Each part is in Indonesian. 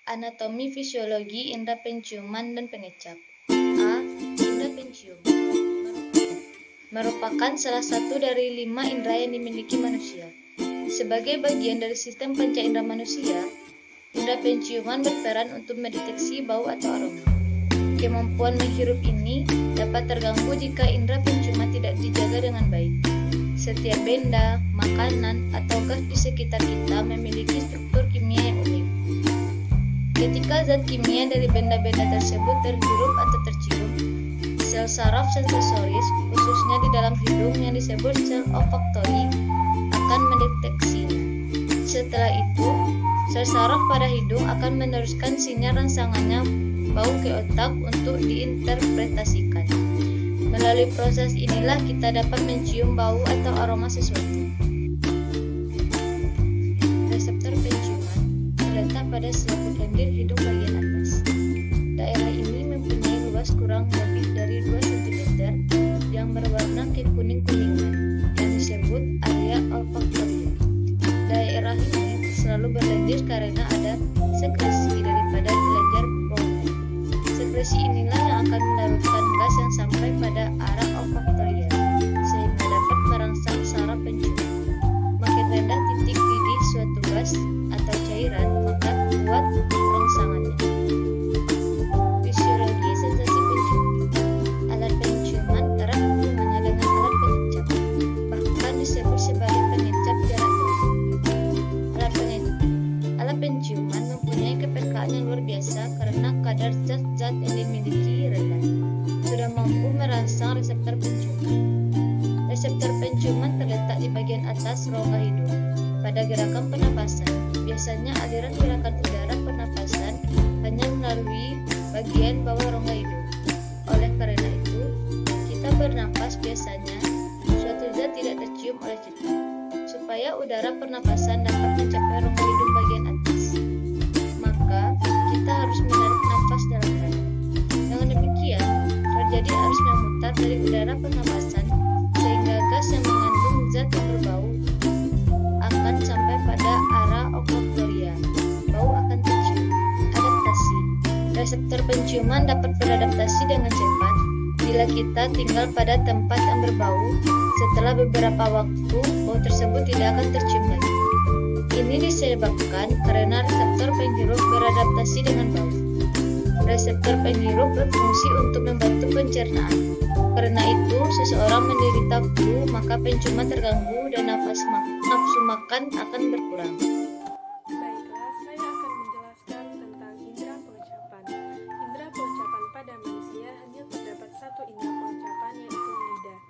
Anatomi fisiologi indera penciuman dan pengecap. A. Indera pencium merupakan salah satu dari 5 indera yang dimiliki manusia. Sebagai bagian dari sistem panca indera manusia, indera penciuman berperan untuk mendeteksi bau atau aroma. Kemampuan menghirup ini dapat terganggu jika indera penciuman tidak dijaga dengan baik. Setiap benda, makanan, atau gas di sekitar kita memiliki struktur kimia yang unik. Ketika zat kimia dari benda-benda tersebut terhirup atau tercium, sel saraf sensoris, khususnya di dalam hidung yang disebut sel olfaktori, akan mendeteksinya. Setelah itu, sel saraf pada hidung akan meneruskan sinyal rangsangannya bau ke otak untuk diinterpretasikan. Melalui proses inilah kita dapat mencium bau atau aroma sesuatu. Reseptor penciuman terletak pada selaput lendir hidung bagian atas. Daerah ini mempunyai luas kurang lebih dari 2 cm yang berwarna kekuning-kuningan yang disebut area olfaktoria. Daerah ini selalu berlendir karena ada sekresi daripada kelenjar baunya. Sekresi inilah yang akan melarutkan gas yang sampai pada arah olfaktoria sehingga dapat merangsang saraf pencium. Makin rendah titik didih suatu gas atau cairan, maka kuat rangsangannya. Fisiologi sensasi pencium. Alat penciuman erat hubungannya dengan alat pengecap, bahkan disebut sebagai pengecap jarak jauh. Alat penciuman mempunyai kepekaan yang luar biasa karena kadar zat-zat yang dimiliki rendah. Sudah mampu merangsang reseptor penciuman. Reseptor penciuman terletak di bagian atas rongga hidung. Pada gerakan pernapasan, biasanya aliran gerakan udara pernapasan hanya melalui bagian bawah rongga hidung. Oleh karena itu, kita bernapas biasanya suatu zat tidak tercium oleh kita. Supaya udara pernapasan dapat mencapai rongga hidung bagian atas, maka kita harus menarik nafas dalam-dalam. Dengan demikian, terjadi arus yang memutar dari udara pernapasan sehingga gas yang mengandung zat yang berbau akan sampai pada area olfaktoria. Bau akan tercium. Adaptasi. Reseptor penciuman dapat beradaptasi dengan cepat bila kita tinggal pada tempat yang berbau. Setelah beberapa waktu, bau tersebut tidak akan tercium lagi. Ini disebabkan karena reseptor penghirup beradaptasi dengan bau. Reseptor penghirup berfungsi untuk membantu pencernaan. Karena itu, seseorang menderita flu, maka penciuman terganggu dan nafsu makan akan berkurang. Baiklah, saya akan menjelaskan tentang indera pengecapan. Indera pengecapan pada manusia hanya terdapat satu indera pengecapan, yaitu lidah.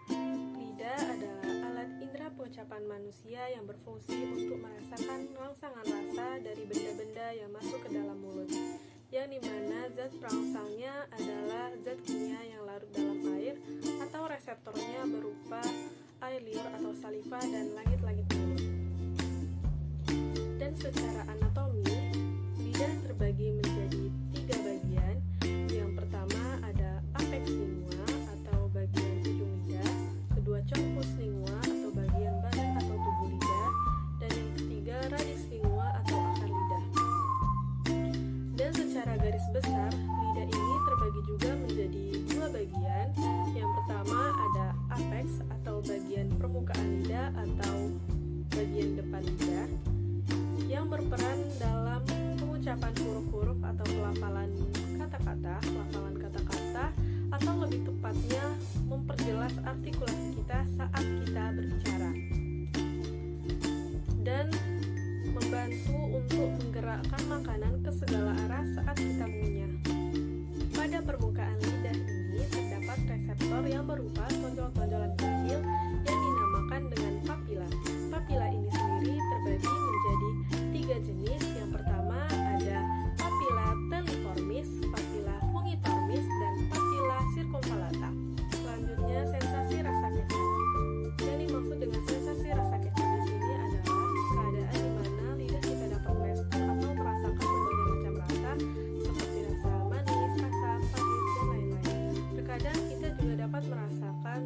Lidah adalah alat indera pengecapan manusia yang berfungsi untuk merasakan rangsangan rasa dari benda-benda yang masuk ke dalam mulut, yang dimana zat perangsangnya adalah zat kimia yang larut dalam air atau reseptornya berupa air liur atau saliva dan langit-langit mulut. Dan secara anatomi, lidah terbagi menjadi 3 bagian. Yang pertama ada apex lingua atau bagian ujung lidah, kedua concus lingua atau bagian badan atau tubuh lidah, dan yang ketiga radix lingua atau akar lidah. Dan secara garis besar, lidah ini terbagi juga menjadi 2 bagian. Yang pertama ada apex atau bagian permukaan lidah atau bagian depan lidah, yang berperan dalam pengucapan huruf-huruf atau pelafalan kata-kata, atau lebih tepatnya memperjelas artikulasi kita saat kita berbicara, dan membantu untuk menggerakkan makanan ke segala arah saat kita mengunyah. Pada permukaan lidah ini terdapat reseptor yang berupa tonjol-tonjolan kecil yang dinamakan dengan papila. Papila ini sendiri terbagi menjadi 3 jenis. Yang pertama ada papila teliformis, papila fungiformis, dan papila circumvallata. Selanjutnya sensasi rasa kecap. Yang dimaksud dengan sensasi rasa kecap di sini adalah keadaan di mana lidah kita dapat merespon atau merasakan berbagai macam rasa seperti rasa manis, asam, pahit, dan lain-lain. Terkadang kita juga dapat merasakan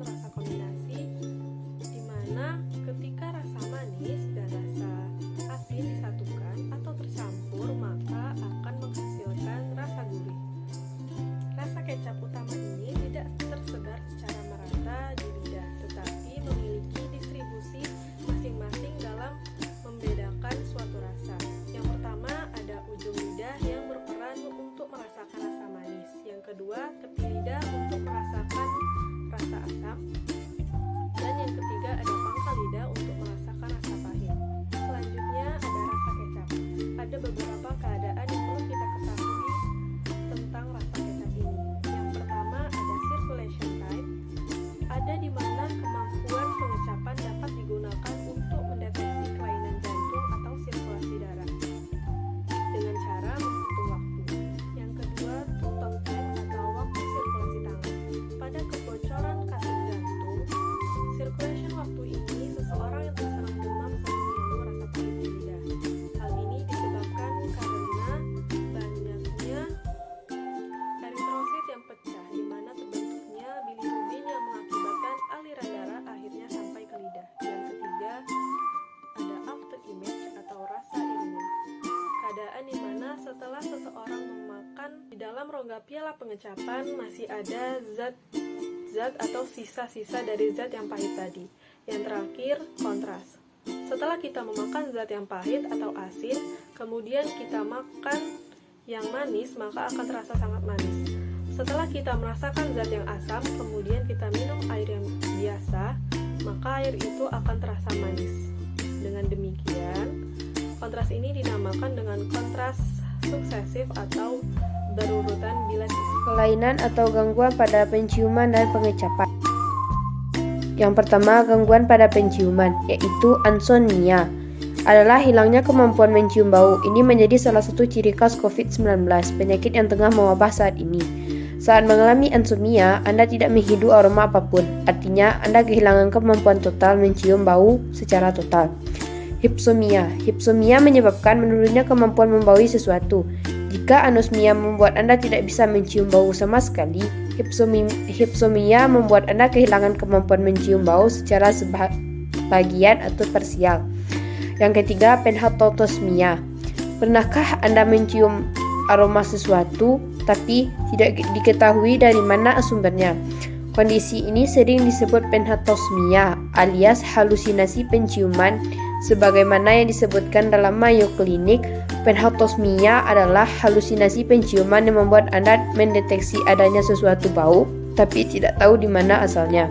kedua, keti lidah untuk merasakan rasa asam. Dan yang ketiga ada pangkal lidah untuk merasakan rasa pahit. Selanjutnya ada rasa kecap. Ada beberapa keadaan yang perlu kita ketahui tentang rasa kecap ini. Yang pertama ada circulation time. Ada di mana kemampuan pengecapan dapat digunakan untuk mendeteksi kelainan jantung atau sirkulasi darah dengan cara menghitung waktu. Yang kedua, total time atau waktu sirkulasi tangan. Pada kebocoran kasus jantung, circulation waktu ini seseorang yang terserang demam sering mengeluh rasa pahit di lidah. Hal ini disebabkan karena banyaknya eritrosit yang pecah, di mana terbentuknya bilirubin yang mengakibatkan aliran darah akhirnya sampai ke lidah. Yang ketiga, ada after image atau rasa imun. Keadaan di mana setelah seseorang memakan, di dalam rongga piala pengecapan masih ada zat atau sisa-sisa dari zat yang pahit tadi. Yang terakhir, kontras. Setelah kita memakan zat yang pahit atau asin, kemudian kita makan yang manis, maka akan terasa sangat manis. Setelah kita merasakan zat yang asam, kemudian kita minum air yang biasa, maka air itu akan terasa manis. Dengan demikian, kontras ini dinamakan dengan kontras suksesif atau berurutan bila Kelainan atau gangguan pada penciuman dan pengecapan. Yang pertama, gangguan pada penciuman, yaitu ansonia, adalah hilangnya kemampuan mencium bau. Ini menjadi salah satu ciri khas COVID-19, penyakit yang tengah mewabah saat ini. Saat mengalami ansomnia, Anda tidak menghidu aroma apapun, artinya Anda kehilangan kemampuan total mencium bau secara total. Hypsomia. Hypsomia menyebabkan menurunnya kemampuan membaui sesuatu. Jika anosmia membuat Anda tidak bisa mencium bau sama sekali, hypsomia membuat Anda kehilangan kemampuan mencium bau secara sebagian atau parsial. Yang ketiga, penhatotosmia. Pernahkah Anda mencium aroma sesuatu tapi tidak diketahui dari mana sumbernya? Kondisi ini sering disebut penhatosmia alias halusinasi penciuman. Sebagaimana yang disebutkan dalam Mayo Clinic, penhatosmia adalah halusinasi penciuman yang membuat Anda mendeteksi adanya sesuatu bau tapi tidak tahu di mana asalnya.